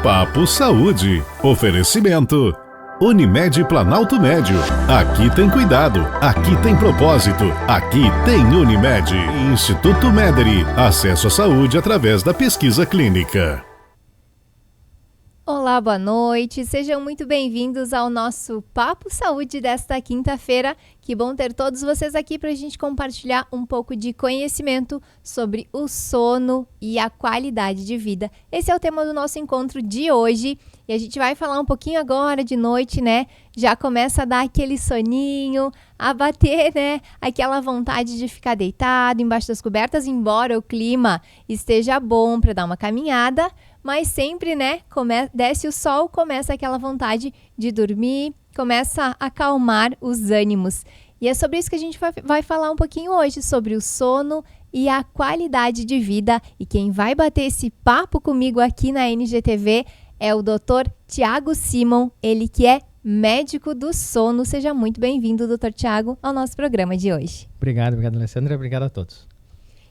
Papo Saúde. Oferecimento Unimed Planalto Médio. Aqui tem cuidado, aqui tem propósito, aqui tem Unimed. Instituto Mederi. Acesso à saúde através da pesquisa clínica. Olá, boa noite. Sejam muito bem-vindos ao nosso Papo Saúde desta quinta-feira. Que bom ter todos vocês aqui para a gente compartilhar um pouco de conhecimento sobre o sono e a qualidade de vida. Esse é o tema do nosso encontro de hoje e a gente vai falar um pouquinho agora de noite, né? Já começa a dar aquele soninho, a bater, né? Aquela vontade de ficar deitado embaixo das cobertas, embora o clima esteja bom para dar uma caminhada. Mas sempre, né, desce o sol, começa aquela vontade de dormir, começa a acalmar os ânimos. E é sobre isso que a gente vai falar um pouquinho hoje, sobre o sono e a qualidade de vida. E quem vai bater esse papo comigo aqui na NGTV é o Dr. Tiago Simon, ele que é médico do sono. Seja muito bem-vindo, Dr. Tiago, ao nosso programa de hoje. Obrigado, Alessandra. Obrigado a todos.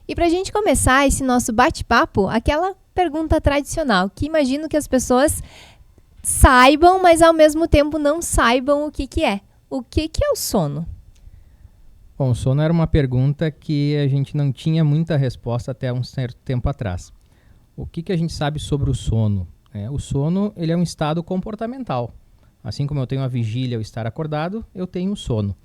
E para a gente começar esse nosso bate-papo, aquela pergunta tradicional, que imagino que as pessoas saibam, mas ao mesmo tempo não saibam o que é. O que é o sono? Bom, o sono era uma pergunta que a gente não tinha muita resposta até um certo tempo atrás. O que a gente sabe sobre o sono? O sono, ele é um estado comportamental. Assim como eu tenho a vigília, o estar acordado, eu tenho o sono.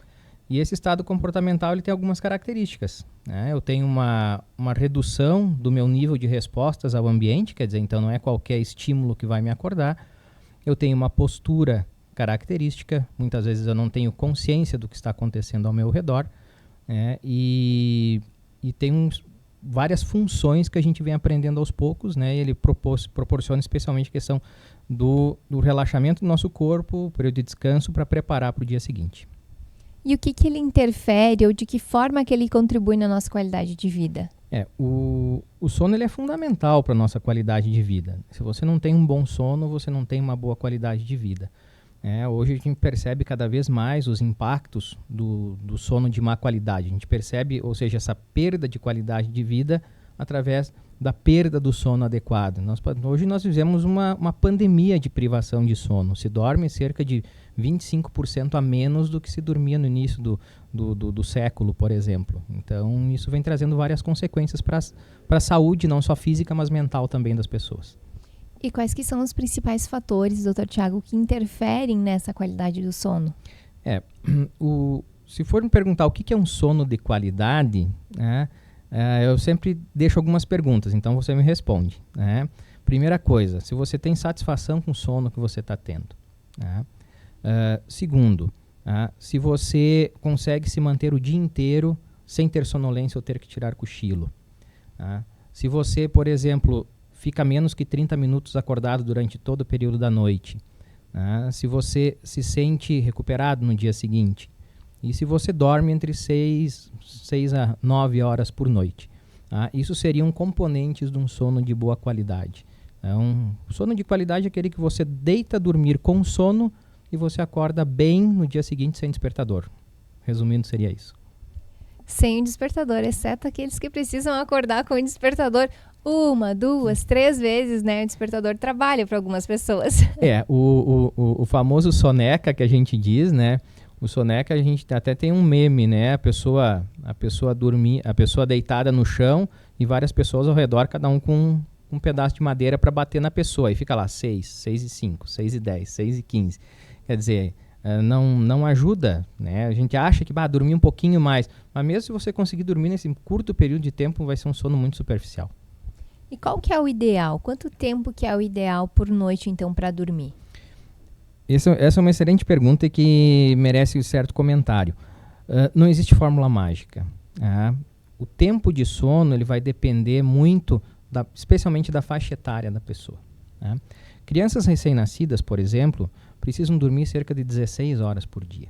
E esse estado comportamental ele tem algumas características, né? Eu tenho uma redução do meu nível de respostas ao ambiente, quer dizer, então não é qualquer estímulo que vai me acordar. Eu tenho uma postura característica, muitas vezes eu não tenho consciência do que está acontecendo ao meu redor, né? E tem várias funções que a gente vem aprendendo aos poucos, né? E ele proporciona especialmente a questão do relaxamento do nosso corpo, o período de descanso para preparar para o dia seguinte. E o que ele interfere ou de que forma que ele contribui na nossa qualidade de vida? O sono ele é fundamental para a nossa qualidade de vida. Se você não tem um bom sono, você não tem uma boa qualidade de vida. Hoje a gente percebe cada vez mais os impactos do sono de má qualidade. A gente percebe, ou seja, essa perda de qualidade de vida através da perda do sono adequado. Hoje nós vivemos uma pandemia de privação de sono. Se dorme cerca de 25% a menos do que se dormia no início do século, por exemplo. Então, isso vem trazendo várias consequências para a saúde, não só física, mas mental também das pessoas. E quais que são os principais fatores, Dr. Tiago, que interferem nessa qualidade do sono? Se for me perguntar o que é um sono de qualidade, eu sempre deixo algumas perguntas, então você me responde. Primeira coisa, se você tem satisfação com o sono que você está tendo. Segundo, se você consegue se manter o dia inteiro sem ter sonolência ou ter que tirar cochilo. Se você, por exemplo, fica menos que 30 minutos acordado durante todo o período da noite. Se você se sente recuperado no dia seguinte. E se você dorme entre 6 a 9 horas por noite. Isso seriam componentes de um sono de boa qualidade. O sono de qualidade é aquele que você deita dormir com sono e você acorda bem no dia seguinte sem despertador. Resumindo, seria isso. Sem o despertador, exceto aqueles que precisam acordar com o despertador 1, 2, 3 vezes, né? O despertador trabalha para algumas pessoas. O famoso soneca que a gente diz, né? O soneca, a gente até tem um meme, né? A pessoa deitada no chão e várias pessoas ao redor, cada um com um pedaço de madeira para bater na pessoa. E fica lá 6, 6 e 5, 6 e 10, 6 e 15. Quer dizer, não ajuda, né? A gente acha que dormir um pouquinho mais, mas mesmo se você conseguir dormir nesse curto período de tempo, vai ser um sono muito superficial. E qual que é o ideal? Quanto tempo que é o ideal por noite, então, para dormir? Essa é uma excelente pergunta que merece um certo comentário. Não existe fórmula mágica. O tempo de sono ele vai depender muito, especialmente da faixa etária da pessoa. Crianças recém-nascidas, por exemplo, precisam dormir cerca de 16 horas por dia.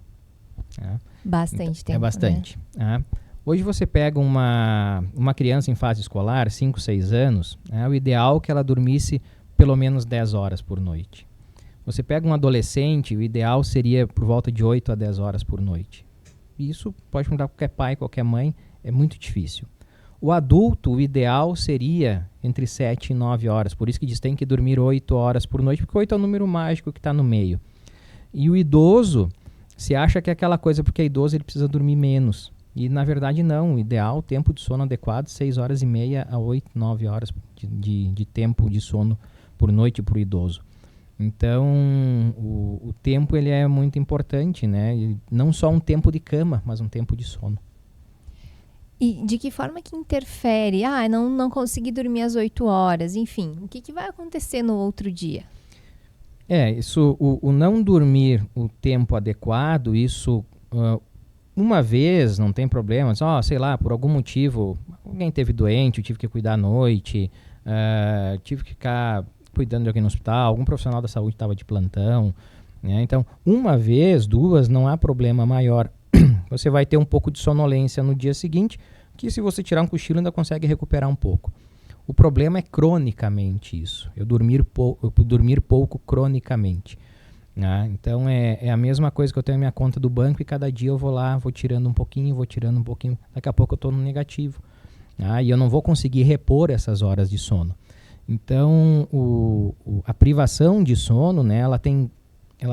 Bastante tempo, é bastante. Né? Hoje você pega uma criança em fase escolar, 5, 6 anos, o ideal é que ela dormisse pelo menos 10 horas por noite. Você pega um adolescente, o ideal seria por volta de 8 a 10 horas por noite. E isso pode perguntar qualquer pai, qualquer mãe, é muito difícil. O adulto, o ideal seria entre 7 e 9 horas. Por isso que diz que tem que dormir 8 horas por noite, porque 8 é o número mágico que está no meio. E o idoso, se acha que é aquela coisa porque é idoso ele precisa dormir menos. E na verdade não. O ideal, o tempo de sono adequado, 6 horas e meia a 8, 9 horas de tempo de sono por noite para o idoso. Então, o tempo ele é muito importante, né? E não só um tempo de cama, mas um tempo de sono. E de que forma que interfere? Não consegui dormir às 8 horas, enfim. O que vai acontecer no outro dia? Isso, o não dormir o tempo adequado, isso uma vez não tem problema. Sei lá, por algum motivo, alguém teve doente, eu tive que cuidar à noite, tive que ficar cuidando de alguém no hospital, algum profissional da saúde estava de plantão, né? Então, uma vez, duas, não há problema maior. Você vai ter um pouco de sonolência no dia seguinte, que se você tirar um cochilo ainda consegue recuperar um pouco. O problema é cronicamente isso, eu dormir pouco cronicamente. Né? Então, é a mesma coisa que eu tenho a minha conta do banco e cada dia eu vou lá, vou tirando um pouquinho, daqui a pouco eu estou no negativo. E eu não vou conseguir repor essas horas de sono. Então, a privação de sono, né, ela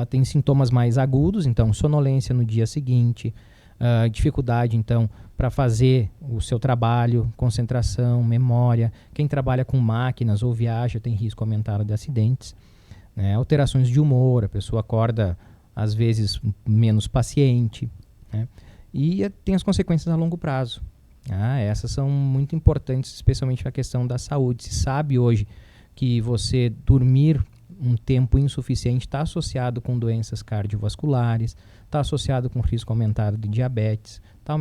tem sintomas mais agudos, então sonolência no dia seguinte, dificuldade, então, para fazer o seu trabalho, concentração, memória. Quem trabalha com máquinas ou viaja tem risco aumentado de acidentes, né, alterações de humor, a pessoa acorda, às vezes, menos paciente, né, e tem as consequências a longo prazo. Essas são muito importantes, especialmente para a questão da saúde. Se sabe hoje que você dormir um tempo insuficiente está associado com doenças cardiovasculares, está associado com risco aumentado de diabetes, está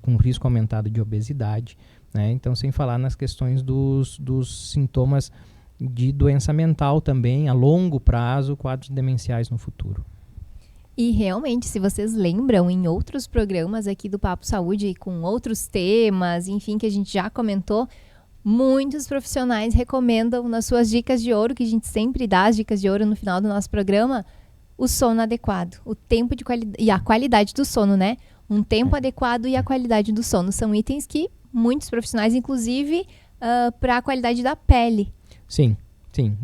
com risco aumentado de obesidade, né? Então, sem falar nas questões dos sintomas de doença mental também, a longo prazo, quadros demenciais no futuro. E realmente, se vocês lembram, em outros programas aqui do Papo Saúde, com outros temas, enfim, que a gente já comentou, muitos profissionais recomendam nas suas dicas de ouro, que a gente sempre dá as dicas de ouro no final do nosso programa, o sono adequado, o tempo de e a qualidade do sono, né? Um tempo adequado e a qualidade do sono. São itens que muitos profissionais, inclusive, para a qualidade da pele. Sim.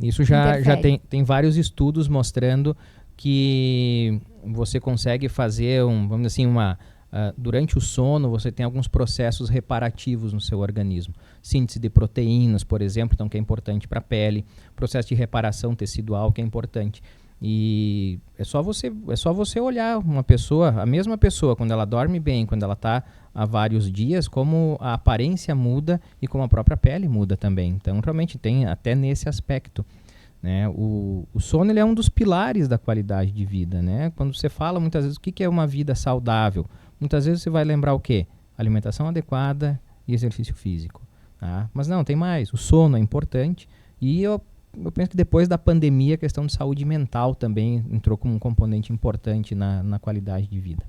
Isso já tem vários estudos mostrando que você consegue fazer vamos dizer assim, durante o sono você tem alguns processos reparativos no seu organismo. Síntese de proteínas, por exemplo, então, que é importante para a pele. Processo de reparação tecidual, que é importante. E é só você olhar a mesma pessoa, quando ela dorme bem, quando ela está há vários dias, como a aparência muda e como a própria pele muda também. Então, realmente tem até nesse aspecto. Né? O sono ele é um dos pilares da qualidade de vida. Né? Quando você fala muitas vezes o que é uma vida saudável, muitas vezes você vai lembrar o quê? Alimentação adequada e exercício físico. Tá? Mas não, tem mais. O sono é importante e eu penso que depois da pandemia a questão de saúde mental também entrou como um componente importante na qualidade de vida.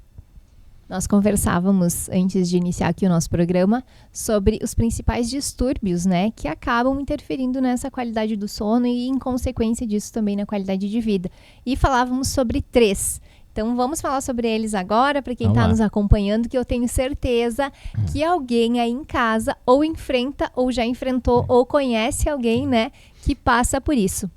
Nós conversávamos, antes de iniciar aqui o nosso programa, sobre os principais distúrbios, né, que acabam interferindo nessa qualidade do sono e, em consequência disso, também na qualidade de vida. E falávamos sobre 3. Então, vamos falar sobre eles agora, para quem está nos acompanhando, que eu tenho certeza que alguém aí em casa ou enfrenta, ou já enfrentou, ou conhece alguém, né, que passa por isso.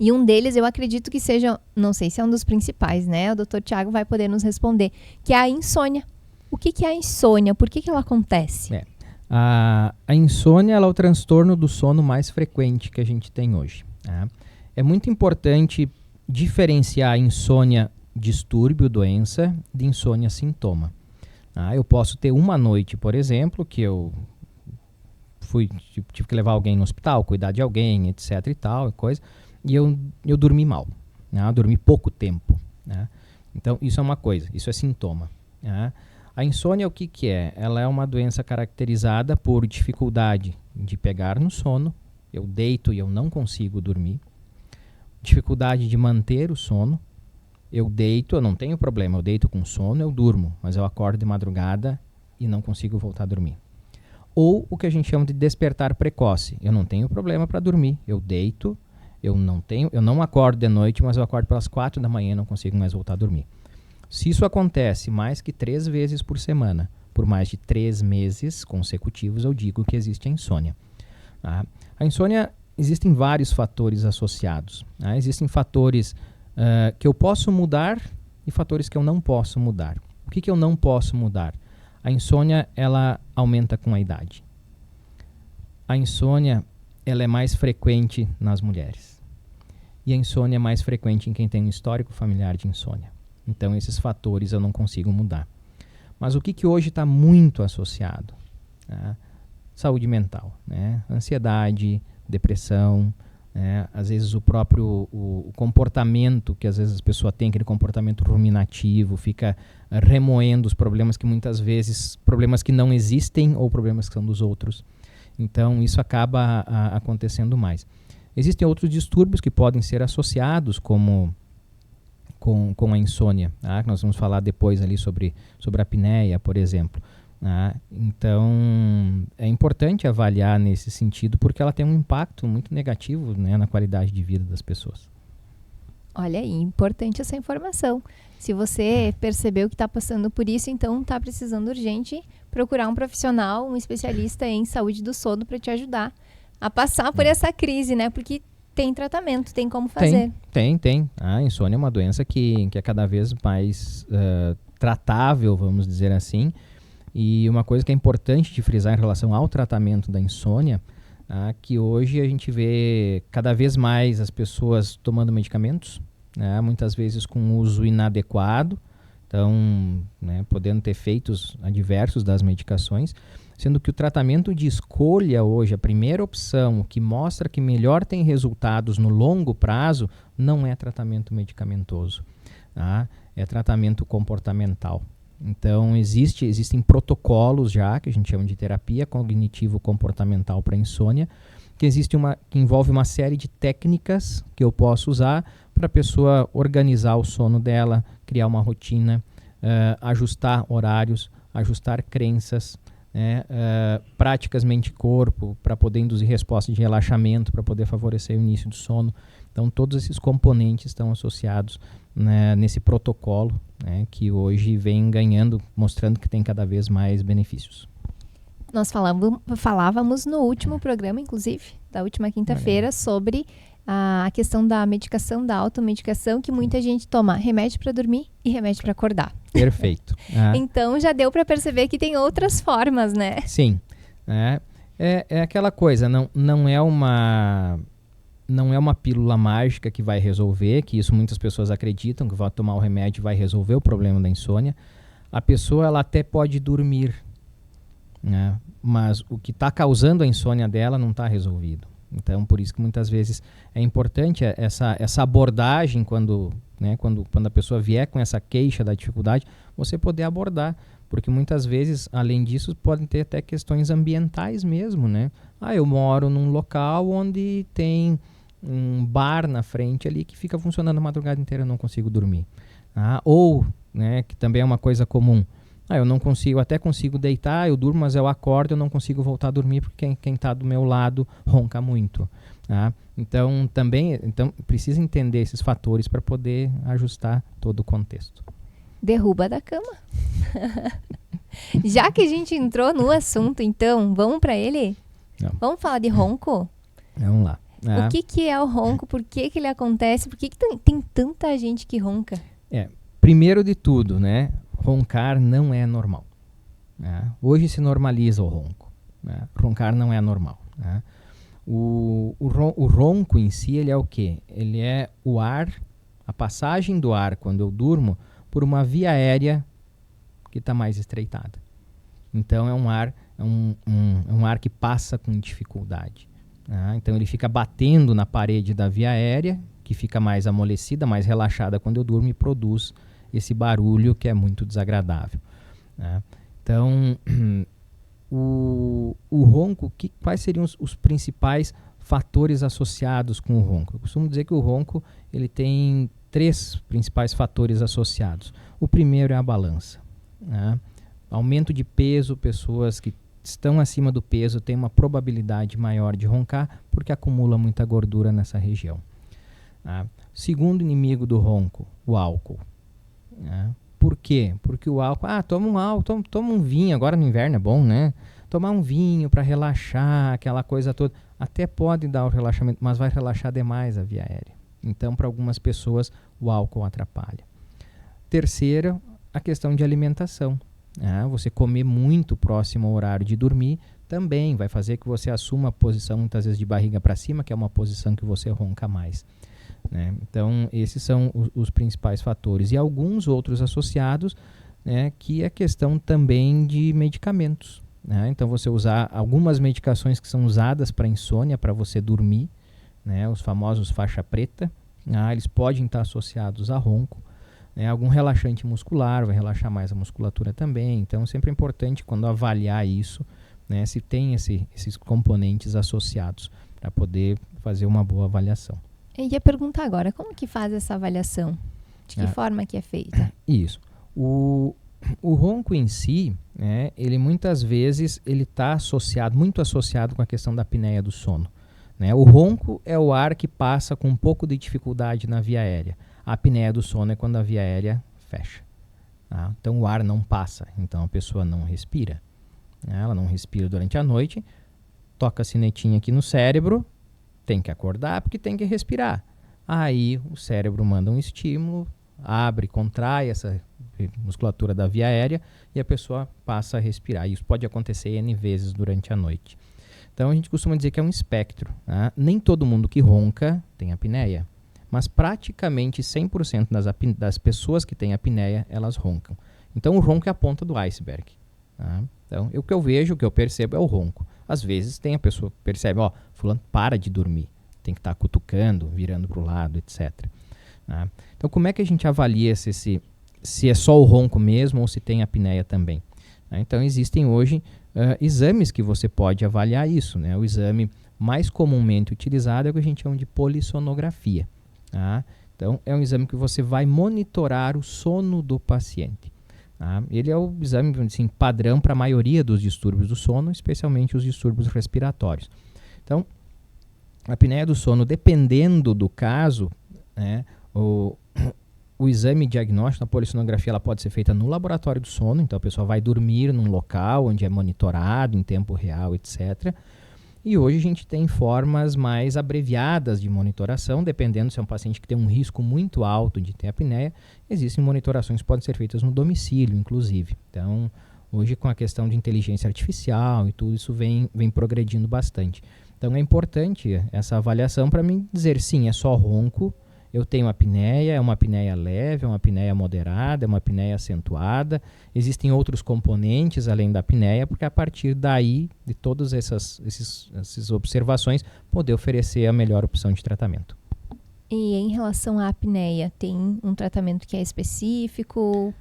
E um deles, eu acredito que seja, não sei se é um dos principais, né? O Dr. Tiago vai poder nos responder, que é a insônia. O que é a insônia? Por que ela acontece? A insônia ela é o transtorno do sono mais frequente que a gente tem hoje. Tá? É muito importante diferenciar a insônia distúrbio, doença, de insônia sintoma. Tá? Eu posso ter uma noite, por exemplo, que eu tive que levar alguém no hospital, cuidar de alguém, etc e tal, coisa... E eu dormi mal, né? Dormi pouco tempo. Né? Então, isso é uma coisa, isso é sintoma. Né? A insônia, o que é? Ela é uma doença caracterizada por dificuldade de pegar no sono. Eu deito e eu não consigo dormir. Dificuldade de manter o sono. Eu deito, eu não tenho problema, eu deito com sono, eu durmo, mas eu acordo de madrugada e não consigo voltar a dormir. Ou o que a gente chama de despertar precoce. Eu não tenho problema para dormir, eu deito, eu não acordo de noite, mas eu acordo pelas 4 da manhã e não consigo mais voltar a dormir. Se isso acontece mais que 3 vezes por semana, por mais de 3 meses consecutivos, eu digo que existe a insônia. Tá? A insônia, existem vários fatores associados. Tá? Existem fatores que eu posso mudar e fatores que eu não posso mudar. O que eu não posso mudar? A insônia, ela aumenta com a idade. A insônia, ela é mais frequente nas mulheres. E a insônia é mais frequente em quem tem um histórico familiar de insônia. Então, esses fatores eu não consigo mudar. Mas o que hoje está muito associado? Saúde mental, né? Ansiedade, depressão, às vezes o próprio o comportamento que às vezes a pessoa tem, aquele comportamento ruminativo, fica remoendo os problemas que muitas vezes, problemas que não existem ou problemas que são dos outros. Então, isso acaba acontecendo mais. Existem outros distúrbios que podem ser associados com a insônia, tá? Nós vamos falar depois ali sobre a apneia, por exemplo. Tá? Então, é importante avaliar nesse sentido, porque ela tem um impacto muito negativo, né, na qualidade de vida das pessoas. Olha aí, importante essa informação. Se você percebeu que está passando por isso, então está precisando urgente procurar um profissional, um especialista em saúde do sono para te ajudar a passar por essa crise, né? Porque tem tratamento, tem como fazer. Tem. A insônia é uma doença que é cada vez mais tratável, vamos dizer assim. E uma coisa que é importante de frisar em relação ao tratamento da insônia, que hoje a gente vê cada vez mais as pessoas tomando medicamentos, né, muitas vezes com uso inadequado, então, né, podendo ter efeitos adversos das medicações, sendo que o tratamento de escolha hoje, a primeira opção, o que mostra que melhor tem resultados no longo prazo, não é tratamento medicamentoso, tá? É tratamento comportamental. Então, existem protocolos já, que a gente chama de terapia cognitivo-comportamental para insônia, que envolve uma série de técnicas que eu posso usar para a pessoa organizar o sono dela, criar uma rotina, ajustar horários, ajustar crenças, práticas mente-corpo para poder induzir resposta de relaxamento, para poder favorecer o início do sono. Então, todos esses componentes estão associados, né, nesse protocolo, né, que hoje vem ganhando, mostrando que tem cada vez mais benefícios. Nós falávamos no último programa, inclusive, da última quinta-feira, sobre a questão da medicação, da automedicação, que muita gente toma remédio para dormir e remédio para acordar. Perfeito. Então, já deu para perceber que tem outras formas, né? Sim. É aquela coisa, não é uma pílula mágica que vai resolver, que isso muitas pessoas acreditam, que vai tomar o remédio e vai resolver o problema da insônia. A pessoa, ela até pode dormir, né? Mas o que está causando a insônia dela não está resolvido. Então, por isso que muitas vezes é importante essa abordagem quando a pessoa vier com essa queixa da dificuldade, você poder abordar. Porque muitas vezes, além disso, podem ter até questões ambientais mesmo, né? Eu moro num local onde tem um bar na frente ali que fica funcionando a madrugada inteira, eu não consigo dormir. Ou, né, que também é uma coisa comum, eu não consigo, até consigo deitar, eu durmo, mas eu acordo, eu não consigo voltar a dormir porque quem está do meu lado ronca muito. Então, precisa entender esses fatores para poder ajustar todo o contexto. Derruba da cama. Já que a gente entrou no assunto, então, vamos para ele? Não. Vamos falar de ronco? Vamos lá. O que é o ronco? Por que ele acontece? Por que tem tanta gente que ronca? Primeiro de tudo, né? Roncar não é normal. Hoje se normaliza o ronco. Roncar não é normal. O ronco em si, ele é o quê? Ele é o ar, a passagem do ar quando eu durmo por uma via aérea que está mais estreitada. Então é um ar que passa com dificuldade. Então ele fica batendo na parede da via aérea, que fica mais amolecida, mais relaxada quando eu durmo e produz esse barulho que é muito desagradável. Então, o ronco, quais seriam os principais fatores associados com o ronco? Eu costumo dizer que o ronco ele tem 3 principais fatores associados. O primeiro é a balança. Aumento de peso, pessoas que estão acima do peso têm uma probabilidade maior de roncar porque acumula muita gordura nessa região. Segundo inimigo do ronco, o álcool. Por quê? Porque o álcool, toma um álcool, toma um vinho, agora no inverno é bom, né? Tomar um vinho para relaxar, aquela coisa toda. Até pode dar o relaxamento, mas vai relaxar demais a via aérea. Então, para algumas pessoas, o álcool atrapalha. Terceiro, a questão de alimentação. Você comer muito próximo ao horário de dormir também vai fazer que você assuma a posição, muitas vezes, de barriga para cima, que é uma posição que você ronca mais. Né? Então, esses são os principais fatores. E alguns outros associados, né, que é questão também de medicamentos. Né? Então, você usar algumas medicações que são usadas para insônia, para você dormir, né? Os famosos faixa preta, eles podem estar associados a ronco. Né? Algum relaxante muscular vai relaxar mais a musculatura também. Então, sempre é importante, quando avaliar isso, né, se tem esses componentes associados, para poder fazer uma boa avaliação. Eu ia perguntar agora, como que faz essa avaliação? De que forma que é feita? Isso. O ronco em si, né, ele muitas vezes está muito associado com a questão da apneia do sono. Né? O ronco é o ar que passa com um pouco de dificuldade na via aérea. A apneia do sono é quando a via aérea fecha. Tá? Então o ar não passa, então a pessoa não respira. Ela não respira durante a noite, toca a sinetinha aqui no cérebro, tem que acordar porque tem que respirar. Aí o cérebro manda um estímulo, abre, contrai essa musculatura da via aérea e a pessoa passa a respirar. Isso pode acontecer N vezes durante a noite. Então a gente costuma dizer que é um espectro. Tá? Nem todo mundo que ronca tem apneia, mas praticamente 100% das pessoas que têm apneia, elas roncam. Então o ronco é a ponta do iceberg. Tá? Então o que eu vejo, o que eu percebo é o ronco. Às vezes tem a pessoa que percebe, fulano para de dormir, tem que estar cutucando, virando para o lado, etc. Tá? Então como é que a gente avalia se é só o ronco mesmo ou se tem apneia também? Tá? Então existem hoje exames que você pode avaliar isso. Né? O exame mais comumente utilizado é o que a gente chama de polissonografia. Tá? Então é um exame que você vai monitorar o sono do paciente. Tá? Ele é o exame assim, padrão para a maioria dos distúrbios do sono, especialmente os distúrbios respiratórios. Então, a apneia do sono, dependendo do caso, né, o exame diagnóstico, a polissonografia, ela pode ser feita no laboratório do sono, então a pessoa vai dormir num local onde é monitorado em tempo real, etc. E hoje a gente tem formas mais abreviadas de monitoração, dependendo se é um paciente que tem um risco muito alto de ter apneia, existem monitorações que podem ser feitas no domicílio, inclusive. Então, hoje com a questão de inteligência artificial e tudo isso vem progredindo bastante. Então é importante essa avaliação para mim dizer sim, é só ronco, eu tenho apneia, é uma apneia leve, é uma apneia moderada, é uma apneia acentuada. Existem outros componentes além da apneia, porque a partir daí, de todas essas observações, poder oferecer a melhor opção de tratamento. E em relação à apneia, tem um tratamento que é específico?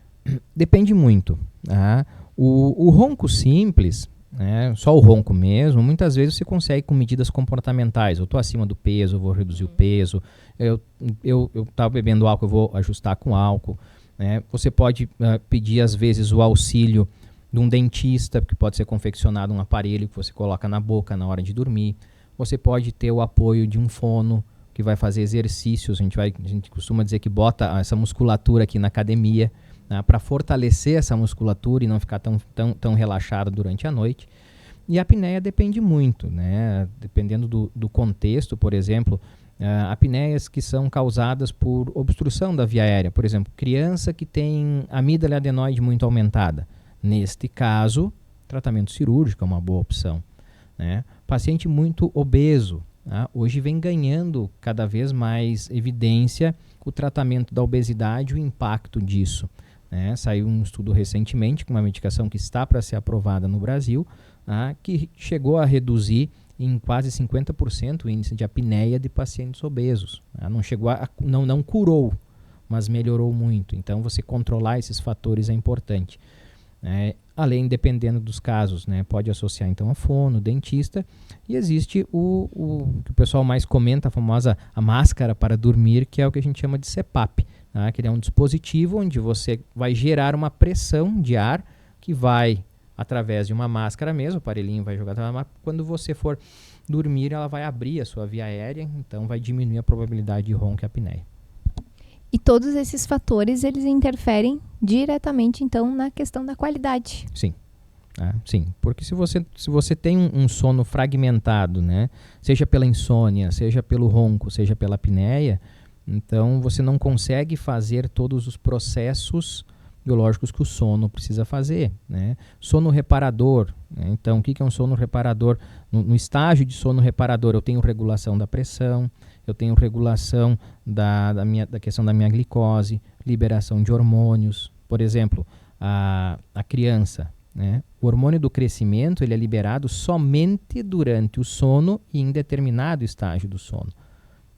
Depende muito. Tá? O ronco simples, né, só o ronco mesmo, muitas vezes você consegue com medidas comportamentais. Eu estou acima do peso, eu vou reduzir o peso. Eu estava bebendo álcool, eu vou ajustar com álcool. Né? Você pode pedir, às vezes, o auxílio de um dentista, que pode ser confeccionado um aparelho que você coloca na boca na hora de dormir. Você pode ter o apoio de um fono, que vai fazer exercícios. A gente costuma dizer que bota essa musculatura aqui na academia, né, para fortalecer essa musculatura e não ficar tão relaxado durante a noite. E a apneia depende muito, né? Dependendo do contexto, por exemplo, apneias que são causadas por obstrução da via aérea. Por exemplo, criança que tem amígdala adenoide muito aumentada. Neste caso, tratamento cirúrgico é uma boa opção. Né? Paciente muito obeso. Tá? Hoje vem ganhando cada vez mais evidência o tratamento da obesidade e o impacto disso. Né? Saiu um estudo recentemente com uma medicação que está para ser aprovada no Brasil, que chegou a reduzir em quase 50% o índice de apneia de pacientes obesos. Não chegou não curou, mas melhorou muito. Então, você controlar esses fatores é importante. Além, dependendo dos casos, né, pode associar então a fono, dentista, e existe o que o pessoal mais comenta, a famosa a máscara para dormir, que é o que a gente chama de CPAP, tá? Que ele é um dispositivo onde você vai gerar uma pressão de ar que vai, através de uma máscara mesmo, o aparelhinho vai jogar, quando você for dormir, ela vai abrir a sua via aérea, então vai diminuir a probabilidade de ronco e apneia. E todos esses fatores, eles interferem diretamente, então, na questão da qualidade. Sim. Sim, porque se você tem um sono fragmentado, né, seja pela insônia, seja pelo ronco, seja pela apneia, então você não consegue fazer todos os processos biológicos que o sono precisa fazer, né? Sono reparador, né? Então o que é um sono reparador? No estágio de sono reparador eu tenho regulação da pressão, eu tenho regulação da questão da minha glicose, liberação de hormônios. Por exemplo, a criança, né? O hormônio do crescimento ele é liberado somente durante o sono e em determinado estágio do sono.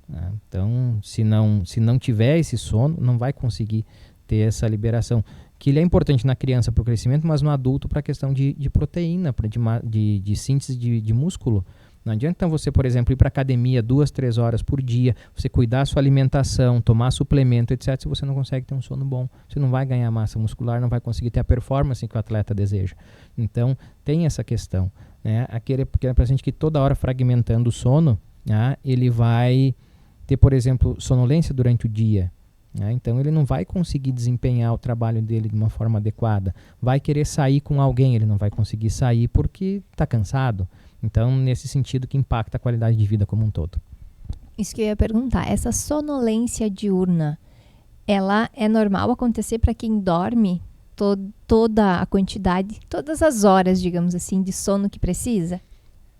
Né? Então, se não tiver esse sono, não vai conseguir ter essa liberação. Que ele é importante na criança para o crescimento, mas no adulto para a questão de proteína, de síntese de músculo. Não adianta então você, por exemplo, ir para a academia 2-3 horas por dia, você cuidar da sua alimentação, tomar suplemento, etc. Se você não consegue ter um sono bom, você não vai ganhar massa muscular, não vai conseguir ter a performance que o atleta deseja. Então, tem essa questão, né? Aquele paciente que toda hora fragmentando o sono, né? Ele vai ter, por exemplo, sonolência durante o dia. Né? Então, ele não vai conseguir desempenhar o trabalho dele de uma forma adequada. Vai querer sair com alguém, ele não vai conseguir sair porque está cansado. Então, nesse sentido que impacta a qualidade de vida como um todo. Isso que eu ia perguntar, essa sonolência diurna, ela é normal acontecer para quem dorme toda a quantidade, todas as horas, digamos assim, de sono que precisa?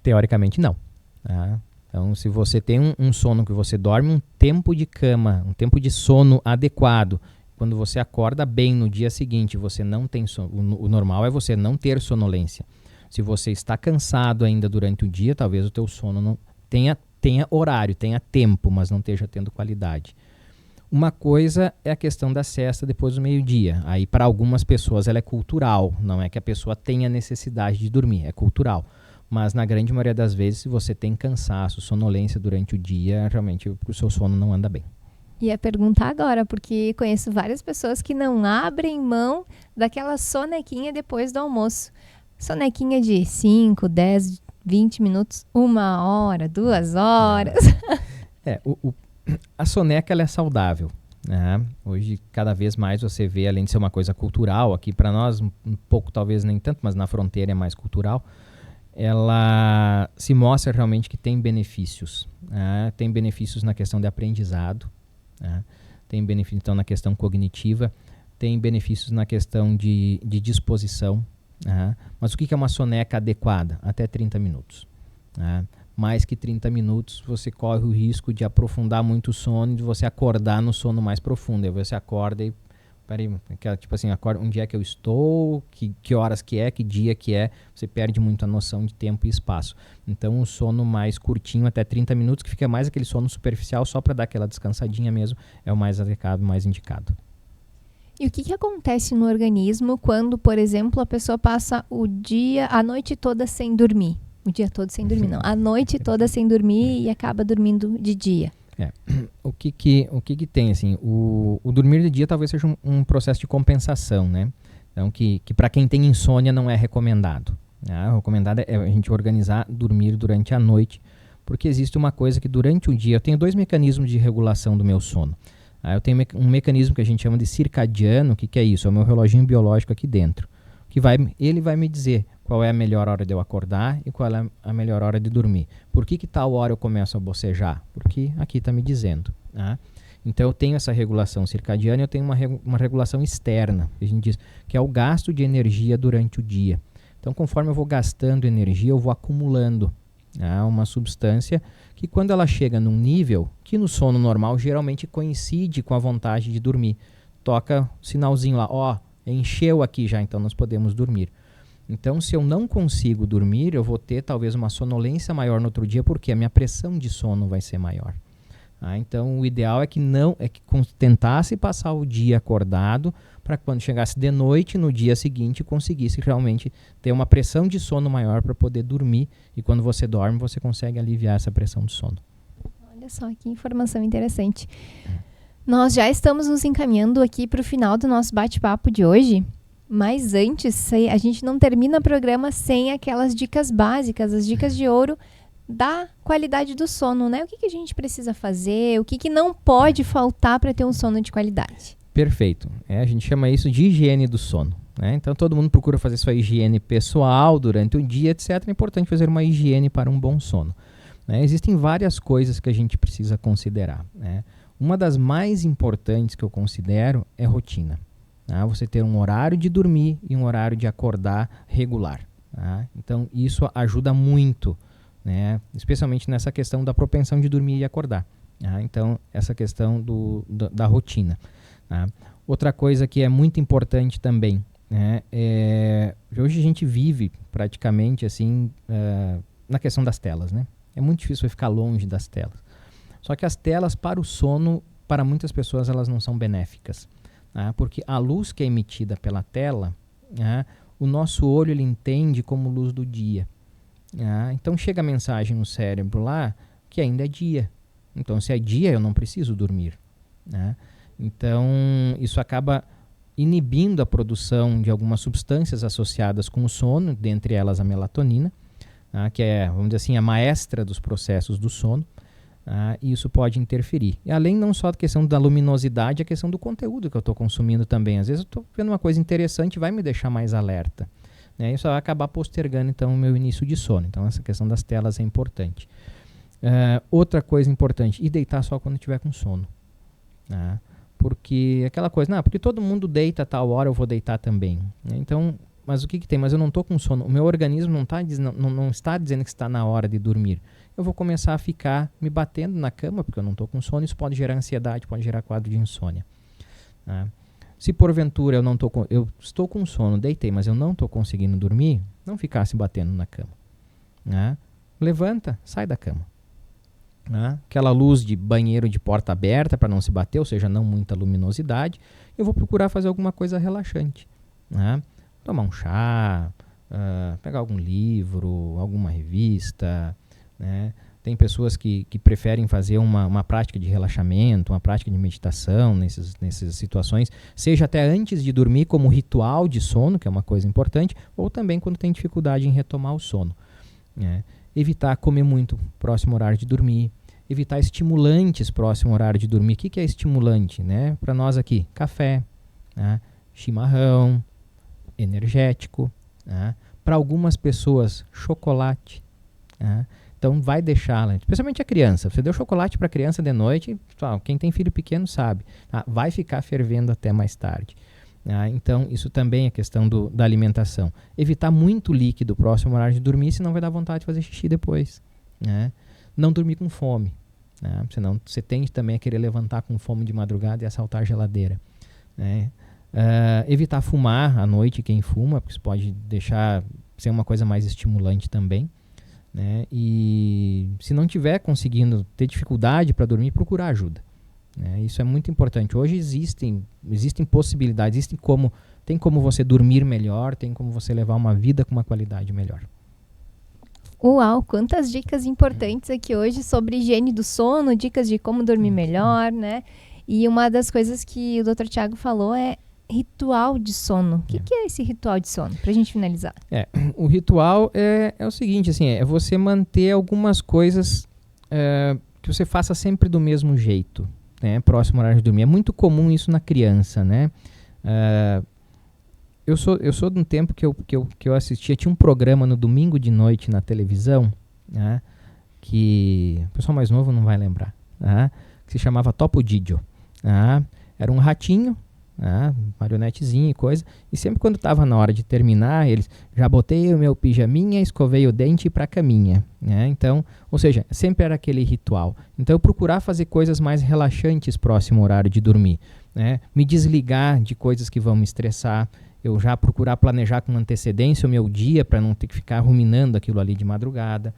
Teoricamente, não. Tá? Então, se você tem um sono que você dorme, um tempo de cama, um tempo de sono adequado, quando você acorda bem no dia seguinte, você não tem sono, o normal é você não ter sonolência. Se você está cansado ainda durante o dia, talvez o teu sono não tenha horário, tenha tempo, mas não esteja tendo qualidade. Uma coisa é a questão da siesta depois do meio-dia. Aí, para algumas pessoas, ela é cultural. Não é que a pessoa tenha necessidade de dormir, é cultural. Mas, na grande maioria das vezes, se você tem cansaço, sonolência durante o dia, realmente o seu sono não anda bem. Ia perguntar agora, porque conheço várias pessoas que não abrem mão daquela sonequinha depois do almoço. Sonequinha de 5, 10, 20 minutos, 1 hora, 2 horas. A soneca ela é saudável. Né? Hoje, cada vez mais você vê, além de ser uma coisa cultural, aqui para nós, um pouco talvez nem tanto, mas na fronteira é mais cultural, ela se mostra realmente que tem benefícios. Né? Tem benefícios na questão de aprendizado, né? Tem benefícios então, na questão cognitiva, tem benefícios na questão de disposição. Mas o que é uma soneca adequada? Até 30 minutos. Mais que 30 minutos, você corre o risco de aprofundar muito o sono e de você acordar no sono mais profundo. Aí você acorda e... Peraí, tipo assim, acorda, onde é que eu estou? Que horas que é? Que dia que é? Você perde muito a noção de tempo e espaço. Então, o sono mais curtinho, até 30 minutos, que fica mais aquele sono superficial, só para dar aquela descansadinha mesmo, é o mais adequado, mais indicado. E o que acontece no organismo quando, por exemplo, a pessoa passa a noite toda sem dormir? O dia todo sem dormir, não. A noite toda sem dormir e acaba dormindo de dia. O que tem, assim, o dormir de dia talvez seja um processo de compensação, né? Então, que para quem tem insônia não é recomendado. O recomendado é a gente organizar dormir durante a noite, porque existe uma coisa que durante o dia, eu tenho 2 mecanismos de regulação do meu sono. Eu tenho um mecanismo que a gente chama de circadiano. O que é isso? É o meu reloginho biológico aqui dentro. Ele vai me dizer qual é a melhor hora de eu acordar e qual é a melhor hora de dormir. Por que tal hora eu começo a bocejar? Porque aqui está me dizendo. Tá? Então eu tenho essa regulação circadiana e eu tenho uma regulação externa, que a gente diz que é o gasto de energia durante o dia. Então conforme eu vou gastando energia, eu vou acumulando uma substância que quando ela chega num nível que no sono normal geralmente coincide com a vontade de dormir. Toca sinalzinho lá, encheu aqui já, então nós podemos dormir. Então, se eu não consigo dormir, eu vou ter talvez uma sonolência maior no outro dia, porque a minha pressão de sono vai ser maior. Então, o ideal é que tentasse passar o dia acordado, para quando chegasse de noite, no dia seguinte, conseguisse realmente ter uma pressão de sono maior para poder dormir. E quando você dorme, você consegue aliviar essa pressão de sono. Olha só que informação interessante. Nós já estamos nos encaminhando aqui para o final do nosso bate-papo de hoje. Mas antes, a gente não termina o programa sem aquelas dicas básicas, as dicas de ouro da qualidade do sono, né? O que a gente precisa fazer, o que não pode faltar para ter um sono de qualidade. Perfeito. A gente chama isso de higiene do sono, né? Então todo mundo procura fazer sua higiene pessoal durante o dia, etc. É importante fazer uma higiene para um bom sono, né? Existem várias coisas que a gente precisa considerar, né? Uma das mais importantes que eu considero é rotina. Tá? Você ter um horário de dormir e um horário de acordar regular. Tá? Então isso ajuda muito, né? Especialmente nessa questão da propensão de dormir e acordar. Tá? Então essa questão da rotina. Tá? Outra coisa que é muito importante também, né? Hoje a gente vive praticamente assim na questão das telas, né? É muito difícil ficar longe das telas. Só que as telas para o sono, para muitas pessoas, elas não são benéficas. Tá? Porque a luz que é emitida pela tela, tá? O nosso olho ele entende como luz do dia. Tá? Então chega a mensagem no cérebro lá que ainda é dia. Então se é dia eu não preciso dormir. Tá? Então isso acaba inibindo a produção de algumas substâncias associadas com o sono, dentre elas a melatonina, tá? Que é, vamos dizer assim, a maestra dos processos do sono. E isso pode interferir. E além não só da questão da luminosidade, a questão do conteúdo que eu estou consumindo também. Às vezes eu estou vendo uma coisa interessante e vai me deixar mais alerta. Né? Isso vai acabar postergando então o meu início de sono. Então essa questão das telas é importante. Outra coisa importante, e deitar só quando estiver com sono. Tá? Porque aquela coisa, porque todo mundo deita a tal hora, eu vou deitar também. Né? Então, mas o que tem? Mas eu não estou com sono. O meu organismo não está dizendo que está na hora de dormir. Eu vou começar a ficar me batendo na cama, porque eu não estou com sono, isso pode gerar ansiedade, pode gerar quadro de insônia. Tá? Se porventura eu estou com sono, deitei, mas eu não estou conseguindo dormir, não ficar se batendo na cama. Tá? Levanta, sai da cama. Tá? Aquela luz de banheiro de porta aberta para não se bater, ou seja, não muita luminosidade, eu vou procurar fazer alguma coisa relaxante. Tá? Tomar um chá, pegar algum livro, alguma revista. Né? Tem pessoas que preferem fazer uma prática de relaxamento, uma prática de meditação nessas situações, seja até antes de dormir como ritual de sono, que é uma coisa importante, ou também quando tem dificuldade em retomar o sono. Né? Evitar comer muito próximo ao horário de dormir, evitar estimulantes próximo ao horário de dormir. O que é estimulante? Né? Para nós aqui, café, né? Chimarrão, energético, né? Para algumas pessoas, chocolate. Né? Então vai deixá-la, especialmente a criança. Você deu chocolate para a criança de noite, quem tem filho pequeno sabe. Vai ficar fervendo até mais tarde. Então isso também é questão da alimentação. Evitar muito líquido próximo ao horário de dormir, senão vai dar vontade de fazer xixi depois. Né? Não dormir com fome. Né? Senão você tende também a querer levantar com fome de madrugada e assaltar a geladeira. Né? Evitar fumar à noite, quem fuma, porque isso pode deixar ser uma coisa mais estimulante também. Né? E se não tiver conseguindo ter dificuldade para dormir, procurar ajuda. Né? Isso é muito importante. Hoje existem possibilidades, tem como você dormir melhor, tem como você levar uma vida com uma qualidade melhor. Uau, quantas dicas importantes aqui hoje sobre higiene do sono, dicas de como dormir melhor, né? E uma das coisas que o Dr. Tiago falou é ritual de sono. O que é esse ritual de sono? Pra gente finalizar. O ritual é o seguinte, assim, é você manter algumas coisas que você faça sempre do mesmo jeito, né, próximo ao horário de dormir. É muito comum isso na criança, né? Eu sou de um tempo que eu assistia, tinha um programa no domingo de noite na televisão, né, que o pessoal mais novo não vai lembrar, né, que se chamava Topo Gigio. Era um ratinho, marionetezinho e coisa, e sempre quando estava na hora de terminar, eles já botei o meu pijaminha, escovei o dente para a caminha, né? Então, ou seja, sempre era aquele ritual. Então eu procurar fazer coisas mais relaxantes próximo ao horário de dormir, né? Me desligar de coisas que vão me estressar, eu já procurar planejar com antecedência o meu dia para não ter que ficar ruminando aquilo ali de madrugada.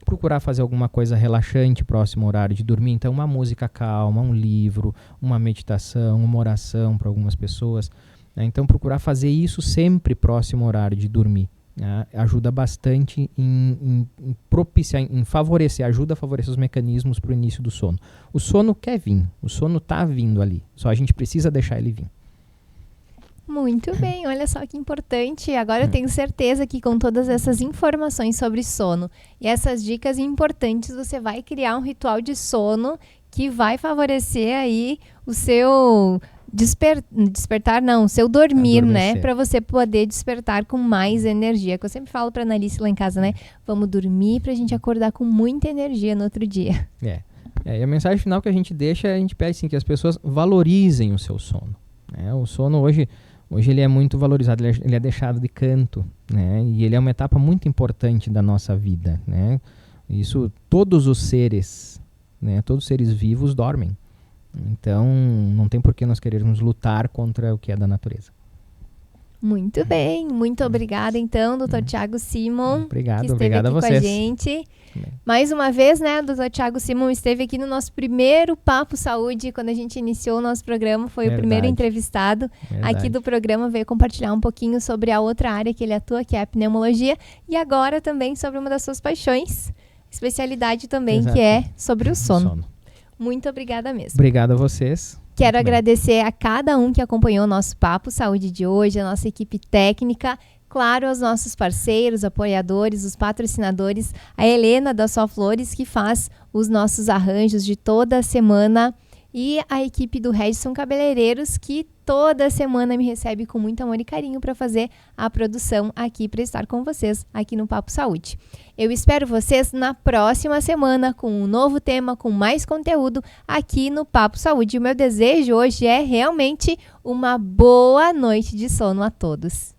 Procurar fazer alguma coisa relaxante próximo ao horário de dormir. Então, uma música calma, um livro, uma meditação, uma oração para algumas pessoas. Né? Então, procurar fazer isso sempre próximo ao horário de dormir. Né? Ajuda bastante em propiciar, em favorecer, ajuda a favorecer os mecanismos para o início do sono. O sono quer vir, o sono está vindo ali, só a gente precisa deixar ele vir. Muito bem, olha só que importante. Agora eu tenho certeza que com todas essas informações sobre sono e essas dicas importantes, você vai criar um ritual de sono que vai favorecer aí o seu despertar, não, o seu dormir, né? Para você poder despertar com mais energia. Que eu sempre falo para a Analice lá em casa, né? Vamos dormir para a gente acordar com muita energia no outro dia. E a mensagem final que a gente deixa, a gente pede assim, que as pessoas valorizem o seu sono. Né? O sono hoje ele é muito valorizado, ele é deixado de canto, né? E ele é uma etapa muito importante da nossa vida, né? Isso, todos os seres, né? Todos os seres vivos dormem. Então, não tem por que nós querermos lutar contra o que é da natureza. Muito bem, muito obrigada então, Dr. Thiago Simon, obrigado, que esteve aqui a vocês. com a gente. Mais uma vez, né, o Dr. Thiago Simon esteve aqui no nosso primeiro Papo Saúde, quando a gente iniciou o nosso programa, foi o primeiro entrevistado aqui do programa, veio compartilhar um pouquinho sobre a outra área que ele atua, que é a pneumologia, e agora também sobre uma das suas paixões, especialidade também, que é sobre o sono. Muito obrigada mesmo. Obrigado a vocês. Quero agradecer a cada um que acompanhou o nosso Papo Saúde de hoje, a nossa equipe técnica, claro, aos nossos parceiros, apoiadores, os patrocinadores, a Helena da Só Flores, que faz os nossos arranjos de toda semana, e a equipe do Redson Cabeleireiros, que toda semana me recebe com muito amor e carinho para fazer a produção aqui, para estar com vocês aqui no Papo Saúde. Eu espero vocês na próxima semana com um novo tema, com mais conteúdo aqui no Papo Saúde. O meu desejo hoje é realmente uma boa noite de sono a todos.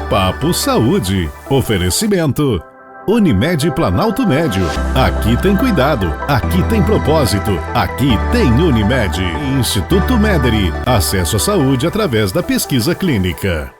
Papo Saúde. Oferecimento Unimed Planalto Médio. Aqui tem cuidado, aqui tem propósito, aqui tem Unimed. Instituto Mederi. Acesso à saúde através da pesquisa clínica.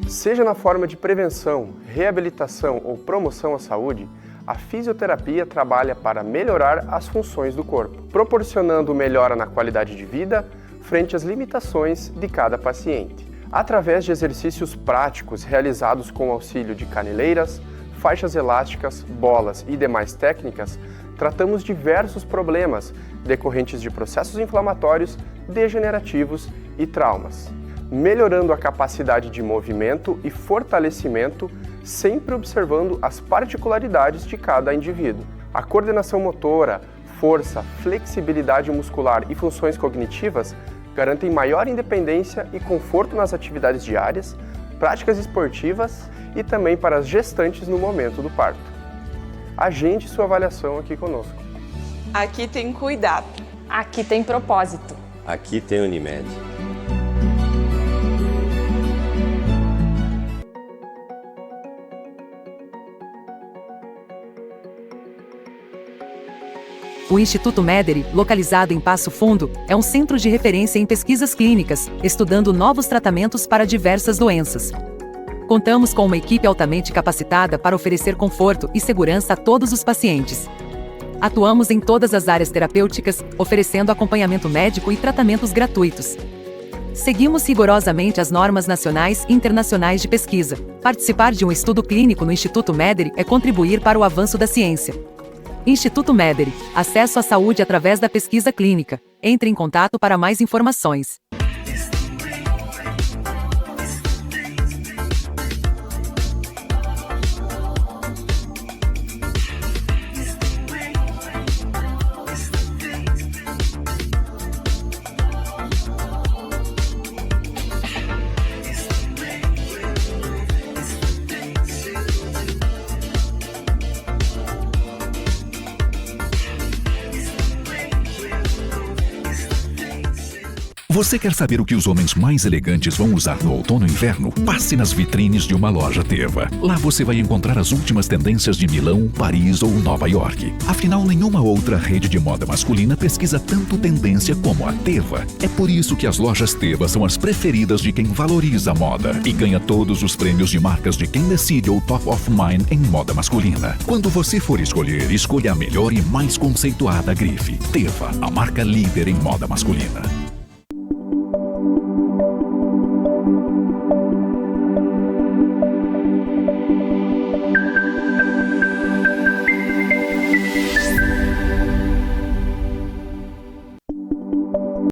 Seja na forma de prevenção, reabilitação ou promoção à saúde, a fisioterapia trabalha para melhorar as funções do corpo, proporcionando melhora na qualidade de vida frente às limitações de cada paciente. Através de exercícios práticos realizados com auxílio de caneleiras, faixas elásticas, bolas e demais técnicas, tratamos diversos problemas decorrentes de processos inflamatórios, degenerativos e traumas, melhorando a capacidade de movimento e fortalecimento, sempre observando as particularidades de cada indivíduo. A coordenação motora, força, flexibilidade muscular e funções cognitivas garantem maior independência e conforto nas atividades diárias, práticas esportivas e também para as gestantes no momento do parto. Agende sua avaliação aqui conosco. Aqui tem cuidado. Aqui tem propósito. Aqui tem Unimed. O Instituto Mederi, localizado em Passo Fundo, é um centro de referência em pesquisas clínicas, estudando novos tratamentos para diversas doenças. Contamos com uma equipe altamente capacitada para oferecer conforto e segurança a todos os pacientes. Atuamos em todas as áreas terapêuticas, oferecendo acompanhamento médico e tratamentos gratuitos. Seguimos rigorosamente as normas nacionais e internacionais de pesquisa. Participar de um estudo clínico no Instituto Mederi é contribuir para o avanço da ciência. Instituto Mederi. Acesso à saúde através da pesquisa clínica. Entre em contato para mais informações. Você quer saber o que os homens mais elegantes vão usar no outono e inverno? Passe nas vitrines de uma loja Teva. Lá você vai encontrar as últimas tendências de Milão, Paris ou Nova York. Afinal, nenhuma outra rede de moda masculina pesquisa tanto tendência como a Teva. É por isso que as lojas Teva são as preferidas de quem valoriza a moda e ganha todos os prêmios de marcas de quem decide o Top of Mind em moda masculina. Quando você for escolher, escolha a melhor e mais conceituada grife. Teva, a marca líder em moda masculina.